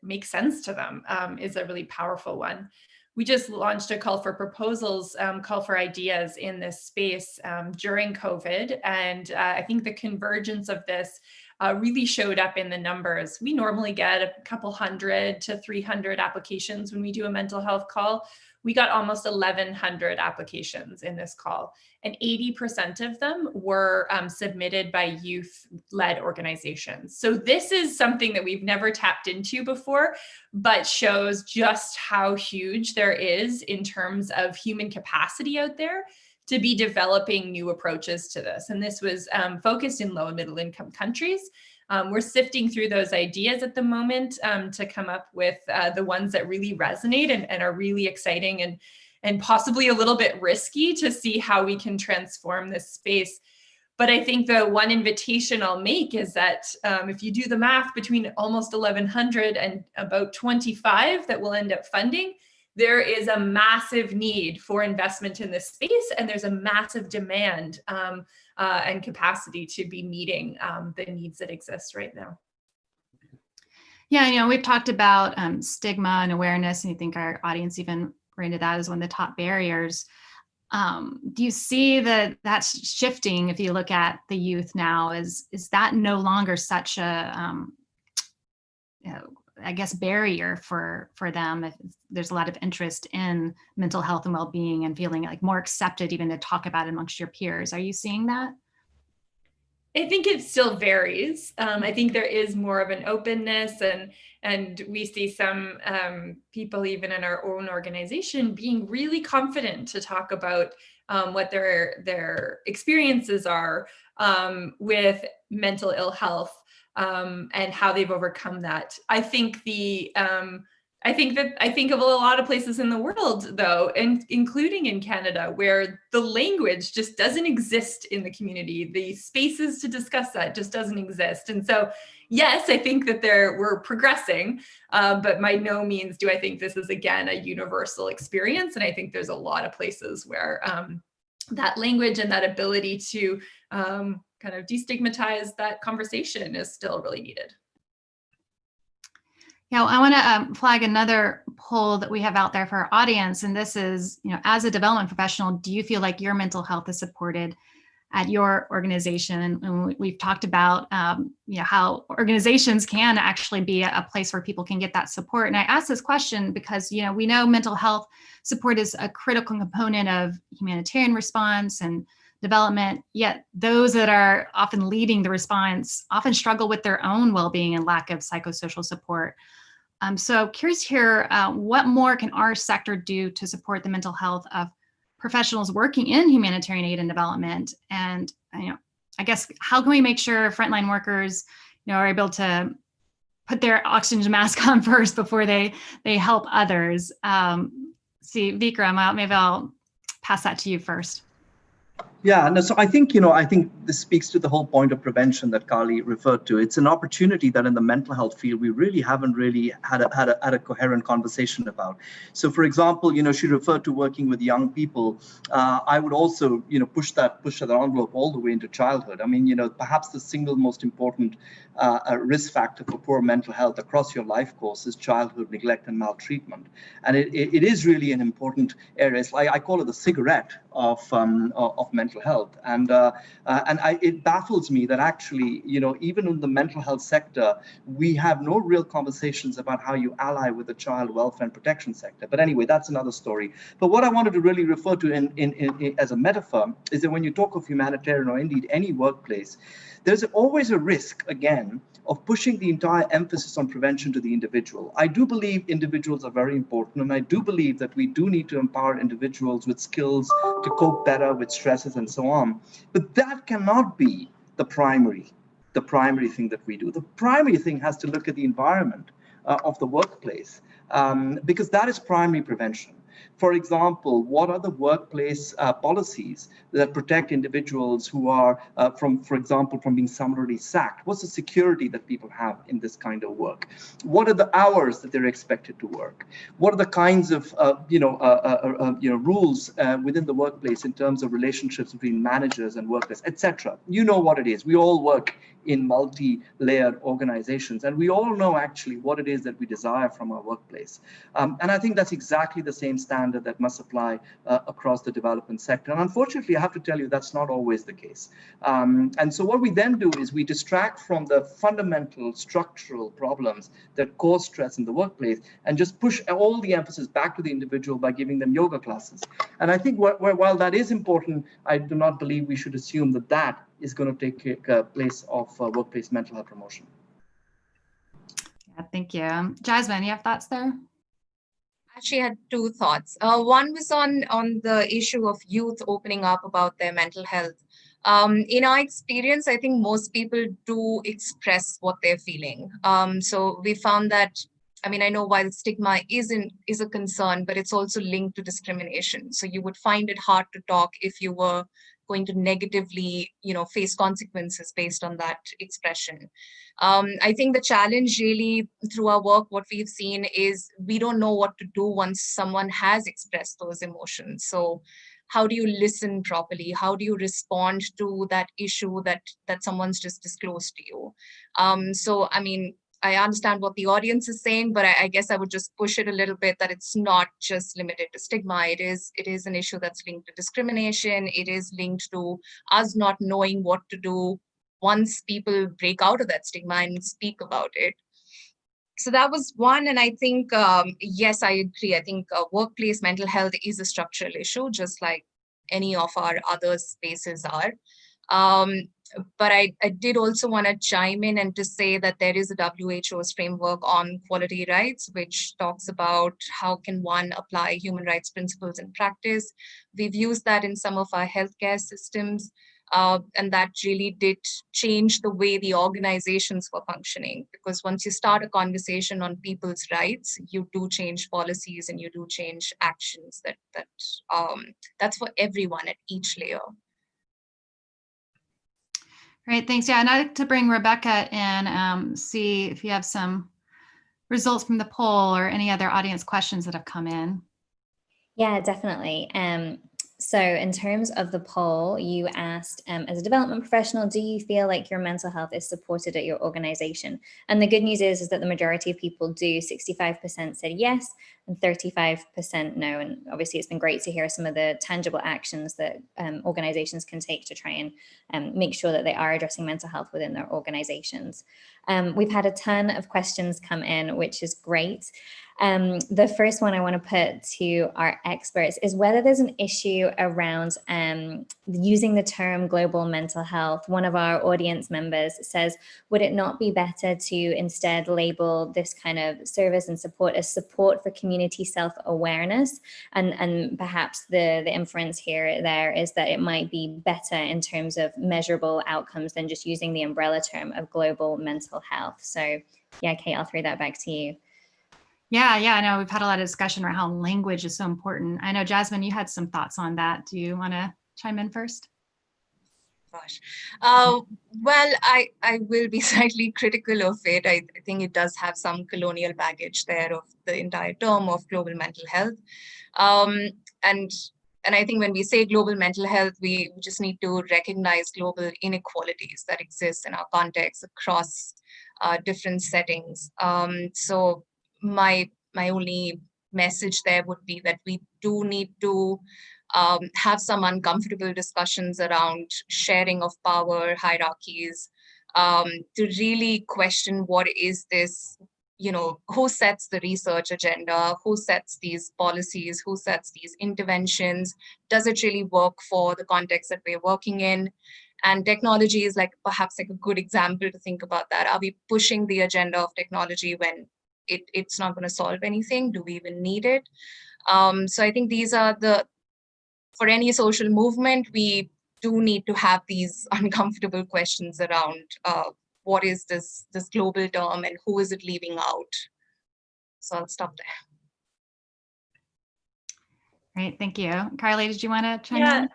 make sense to them is a really powerful one. We just launched a call for proposals, call for ideas in this space during COVID. And I think the convergence of this really showed up in the numbers. We normally get a couple 100 to 300 applications when we do a mental health call. We got almost 1,100 applications in this call, and 80% of them were submitted by youth-led organizations. So this is something that we've never tapped into before, but shows just how huge there is in terms of human capacity out there to be developing new approaches to this. And this was focused in low and middle income countries. We're sifting through those ideas at the moment to come up with the ones that really resonate and are really exciting and possibly a little bit risky to see how we can transform this space. But I think the one invitation I'll make is that if you do the math between almost 1,100 and about 25 that we'll end up funding, there is a massive need for investment in this space, and there's a massive demand and capacity to be meeting the needs that exist right now. Yeah, we've talked about stigma and awareness, and you think our audience even rated that as one of the top barriers. Do you see that that's shifting if you look at the youth now? Is that no longer such a I guess barrier for them if there's a lot of interest in mental health and well-being and feeling like more accepted even to talk about it amongst your peers? Are you seeing that? I think it still varies. I think there is more of an openness and we see some people even in our own organization being really confident to talk about what their experiences are with mental ill health. And how they've overcome that. I think I think of a lot of places in the world, though, and including in Canada, where the language just doesn't exist in the community. The spaces to discuss that just doesn't exist. And so, yes, I think that we're progressing, but by no means do I think this is, again, a universal experience. And I think there's a lot of places where that language and that ability to kind of destigmatize that conversation is still really needed. Yeah, I want to flag another poll that we have out there for our audience. And this is, as a development professional, do you feel like your mental health is supported at your organization? And we've talked about, how organizations can actually be a place where people can get that support. And I ask this question because, we know mental health support is a critical component of humanitarian response and development, yet those that are often leading the response often struggle with their own well-being and lack of psychosocial support. So curious here, what more can our sector do to support the mental health of professionals working in humanitarian aid and development? And I guess how can we make sure frontline workers, are able to put their oxygen mask on first before they help others. See, Vikram, maybe I'll pass that to you first. Yeah, no, so I think, I think this speaks to the whole point of prevention that Carly referred to. It's an opportunity that in the mental health field, we really haven't really had a coherent conversation about. So for example, she referred to working with young people. I would also, push that envelope all the way into childhood. I mean, perhaps the single most important risk factor for poor mental health across your life course is childhood neglect and maltreatment. And it is really an important area. It's like, I call it the cigarette of mental health, and it baffles me that actually, even in the mental health sector, we have no real conversations about how you ally with the child welfare and protection sector. But anyway, that's another story. But what I wanted to really refer to in as a metaphor is that when you talk of humanitarian or indeed any workplace, there's always a risk, again, of pushing the entire emphasis on prevention to the individual. I do believe individuals are very important, and I do believe that we do need to empower individuals with skills to cope better with stresses and so on. But that cannot be the primary thing that we do. The primary thing has to look at the environment of the workplace, because that is primary prevention. For example, what are the workplace policies that protect individuals who are, for example, from being summarily sacked? What's the security that people have in this kind of work? What are the hours that they're expected to work? What are the kinds of, rules within the workplace in terms of relationships between managers and workers, etc.? You know what it is. We all work in multi-layered organizations, and we all know actually what it is that we desire from our workplace. And I think that's exactly the same standard that must apply across the development sector. And unfortunately, I have to tell you, that's not always the case. And so what we then do is we distract from the fundamental structural problems that cause stress in the workplace and just push all the emphasis back to the individual by giving them yoga classes. And I think while that is important, I do not believe we should assume that that is going to take place of workplace mental health promotion. Yeah, thank you. Jasmine, you have thoughts there? Actually, I had two thoughts. One was on the issue of youth opening up about their mental health. In our experience, I think most people do express what they're feeling. So we found that, I know while stigma is a concern, but it's also linked to discrimination. So you would find it hard to talk if you were going to negatively, face consequences based on that expression. I think the challenge really through our work, what we've seen is we don't know what to do once someone has expressed those emotions. So how do you listen properly? How do you respond to that issue that someone's just disclosed to you? I understand what the audience is saying, but I guess I would just push it a little bit that it's not just limited to stigma. It is an issue that's linked to discrimination. It is linked to us not knowing what to do once people break out of that stigma and speak about it. So that was one. And I think, yes, I agree. I think workplace mental health is a structural issue, just like any of our other spaces are. But I did also want to chime in and to say that there is a WHO's framework on quality rights, which talks about how can one apply human rights principles in practice. We've used that in some of our healthcare systems, and that really did change the way the organizations were functioning. Because once you start a conversation on people's rights, you do change policies and you do change actions that's for everyone at each layer. Great, thanks. Yeah, and I'd like to bring Rebecca in, see if you have some results from the poll or any other audience questions that have come in. Yeah, definitely. So in terms of the poll, you asked, as a development professional, do you feel like your mental health is supported at your organization? And the good news is that the majority of people do. 65% said yes and 35% no. And obviously it's been great to hear some of the tangible actions that organizations can take to try and make sure that they are addressing mental health within their organizations. We've had a ton of questions come in, which is great. The first one I want to put to our experts is whether there's an issue around using the term global mental health. One of our audience members says, would it not be better to instead label this kind of service and support as support for community community self-awareness, and perhaps the inference there is that it might be better in terms of measurable outcomes than just using the umbrella term of global mental health. So yeah, Kate, I'll throw that back to you. Yeah, I know we've had a lot of discussion around how language is so important. I know, Jasmine, you had some thoughts on that. Do you want to chime in first? Gosh. Well, I will be slightly critical of it. I think it does have some colonial baggage there of the entire term of global mental health. And I think when we say global mental health, we just need to recognize global inequalities that exist in our context across different settings. So my only message there would be that we do need to have some uncomfortable discussions around sharing of power, hierarchies, to really question what is this, who sets the research agenda, who sets these policies, who sets these interventions, does it really work for the context that we're working in? And technology is perhaps a good example to think about that. Are we pushing the agenda of technology when it's not going to solve anything? Do we even need it? So I think these are for any social movement, we do need to have these uncomfortable questions around what is this global term and who is it leaving out? So I'll stop there. Great, thank you. Carly, did you want to chime in?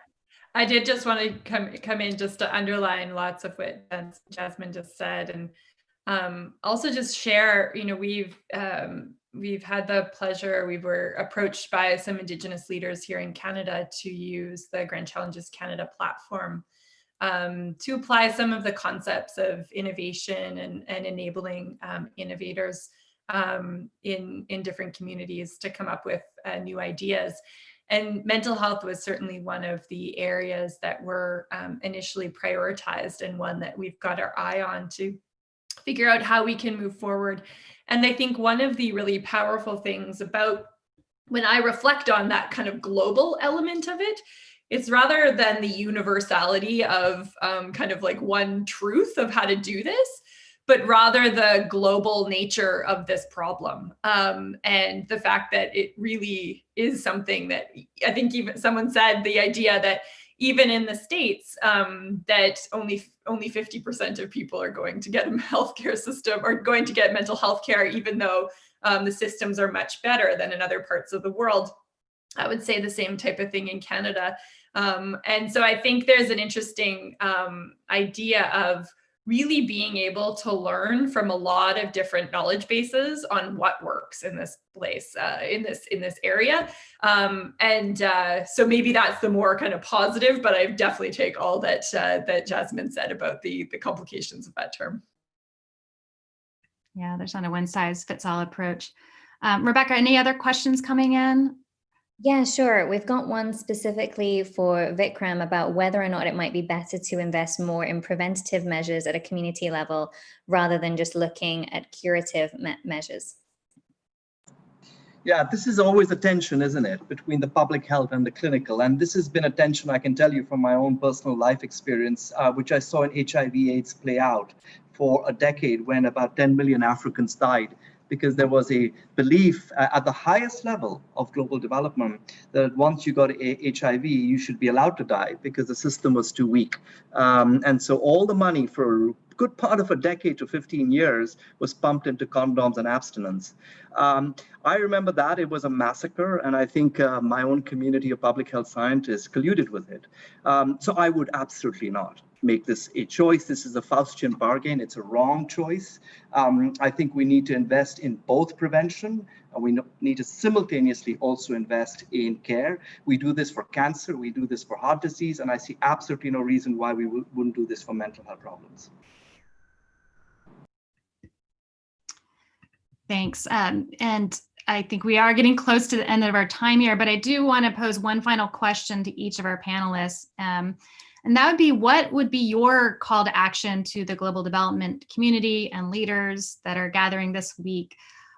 I did just want to come in just to underline lots of what Jasmine just said, and also just share, we've had the pleasure, we were approached by some Indigenous leaders here in Canada to use the Grand Challenges Canada platform to apply some of the concepts of innovation and enabling innovators in different communities to come up with new ideas. And mental health was certainly one of the areas that were initially prioritized, and one that we've got our eye on to figure out how we can move forward. And I think one of the really powerful things about when I reflect on that kind of global element of it, it's rather than the universality of kind of one truth of how to do this, but rather the global nature of this problem. And the fact that it really is something that I think even someone said, the idea that even in the States, that only 50% of people are going to get a healthcare system or going to get mental health care, even though the systems are much better than in other parts of the world. I would say the same type of thing in Canada. And so I think there's an interesting idea of really being able to learn from a lot of different knowledge bases on what works in this place, in this area. So maybe that's the more kind of positive, but I definitely take all that Jasmine said about the complications of that term. Yeah, there's not a one size fits all approach. Rebecca, any other questions coming in? Yeah, sure. We've got one specifically for Vikram about whether or not it might be better to invest more in preventative measures at a community level rather than just looking at curative measures. Yeah, this is always a tension, isn't it, between the public health and the clinical. And this has been a tension, I can tell you from my own personal life experience, which I saw in HIV/AIDS play out for a decade when about 10 million Africans died, because there was a belief at the highest level of global development that once you got HIV, you should be allowed to die because the system was too weak. And so all the money for a good part of a decade to 15 years was pumped into condoms and abstinence. I remember that it was a massacre, and I think my own community of public health scientists colluded with it. So I would absolutely not make this a choice. This is a Faustian bargain. It's a wrong choice. I think we need to invest in both prevention, and we need to simultaneously also invest in care. We do this for cancer, we do this for heart disease, and I see absolutely no reason why we wouldn't do this for mental health problems. Thanks. And I think we are getting close to the end of our time here, but I do want to pose one final question to each of our panelists. And that would be, what would be your call to action to the global development community and leaders that are gathering this week?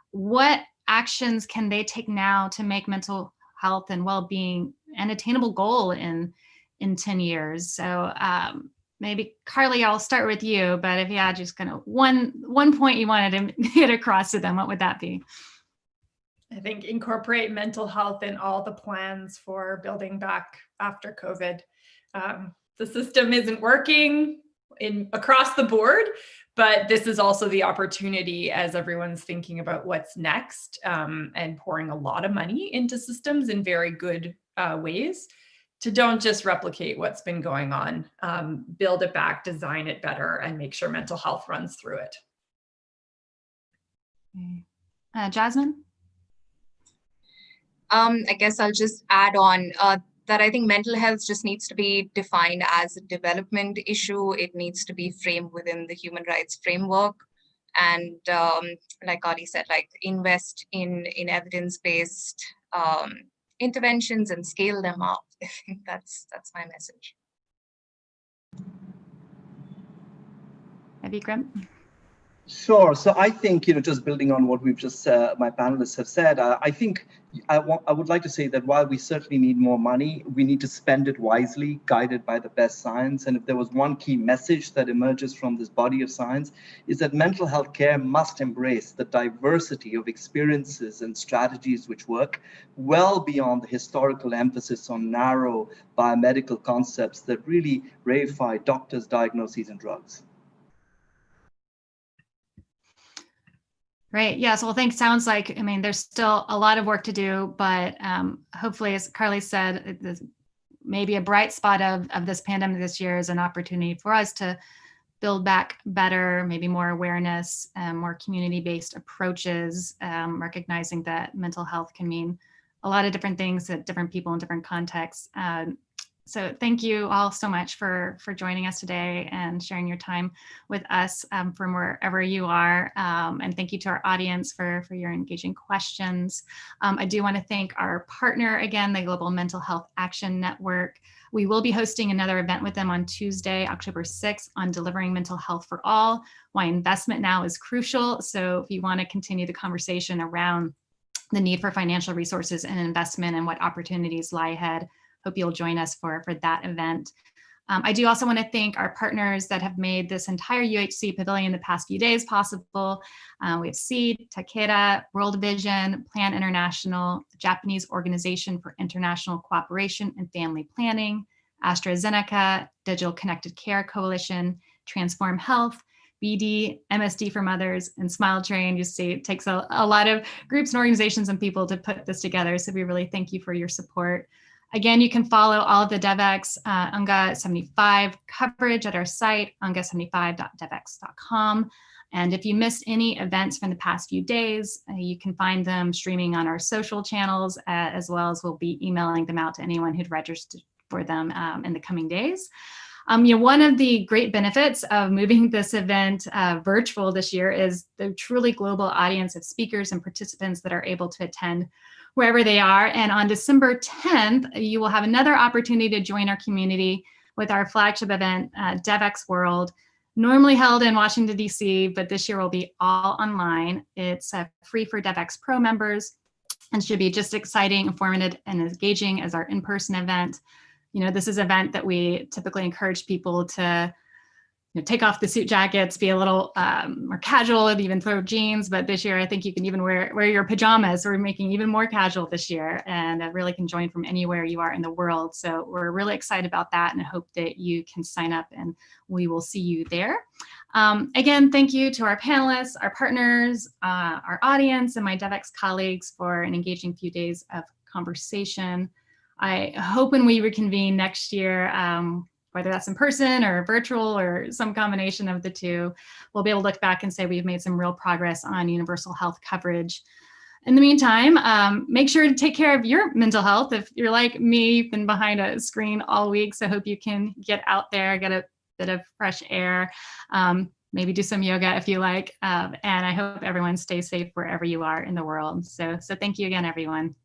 What actions can they take now to make mental health and well-being an attainable goal in 10 years? So maybe Carly, I'll start with you, but if you had just kind of one point you wanted to get across to them, what would that be? I think incorporate mental health in all the plans for building back after COVID. The system isn't working across the board, but this is also the opportunity as everyone's thinking about what's next, and pouring a lot of money into systems in very good ways, to don't just replicate what's been going on, build it back, design it better, and make sure mental health runs through it. Jasmine? I guess I'll just add on that I think mental health just needs to be defined as a development issue. It needs to be framed within the human rights framework. And like Ali said, like invest in evidence-based interventions and scale them up. I think that's my message. Vikram? Sure. So I think, just building on what we've just, my panelists have said, I think I would like to say that while we certainly need more money, we need to spend it wisely, guided by the best science. And if there was one key message that emerges from this body of science, is that mental health care must embrace the diversity of experiences and strategies which work well beyond the historical emphasis on narrow biomedical concepts that really reify doctors' diagnoses and drugs. Right. Yeah. So, well, thanks. Sounds like, there's still a lot of work to do, but hopefully, as Carly said, maybe a bright spot of this pandemic this year is an opportunity for us to build back better, maybe more awareness, more community-based approaches, recognizing that mental health can mean a lot of different things to different people in different contexts. So thank you all so much for joining us today and sharing your time with us from wherever you are. And thank you to our audience for your engaging questions. I do want to thank our partner again, the Global Mental Health Action Network. We will be hosting another event with them on Tuesday, October 6th, on delivering mental health for all, why investment now is crucial. So if you want to continue the conversation around the need for financial resources and investment and what opportunities lie ahead, hope you'll join us for that event. I do also want to thank our partners that have made this entire UHC Pavilion the past few days possible. We have SEED, Takeda, World Vision, Plan International, the Japanese Organization for International Cooperation and Family Planning, AstraZeneca, Digital Connected Care Coalition, Transform Health, BD, MSD for Mothers, and Smile Train. You see, it takes a lot of groups and organizations and people to put this together. So we really thank you for your support. Again, you can follow all of the Devex UNGA 75 coverage at our site, unga75.devex.com. And if you missed any events from the past few days, you can find them streaming on our social channels, as well as we'll be emailing them out to anyone who'd registered for them in the coming days. One of the great benefits of moving this event virtual this year is the truly global audience of speakers and participants that are able to attend wherever they are. And on December 10th, you will have another opportunity to join our community with our flagship event, Devex World, normally held in Washington, D.C., but this year will be all online. It's free for Devex Pro members and should be just exciting, informative, and engaging as our in-person event. This is an event that we typically encourage people to take off the suit jackets, be a little more casual, and even throw jeans. But this year, I think you can even wear your pajamas. We're making even more casual this year, and really can join from anywhere you are in the world. So we're really excited about that, and I hope that you can sign up, and we will see you there. Again, thank you to our panelists, our partners, our audience, and my Devex colleagues for an engaging few days of conversation. I hope when we reconvene next year, whether that's in person or virtual or some combination of the two, we'll be able to look back and say we've made some real progress on universal health coverage. In the meantime, make sure to take care of your mental health. If you're like me, you've been behind a screen all week, so I hope you can get out there, get a bit of fresh air, maybe do some yoga if you like, and I hope everyone stays safe wherever you are in the world. So thank you again, everyone.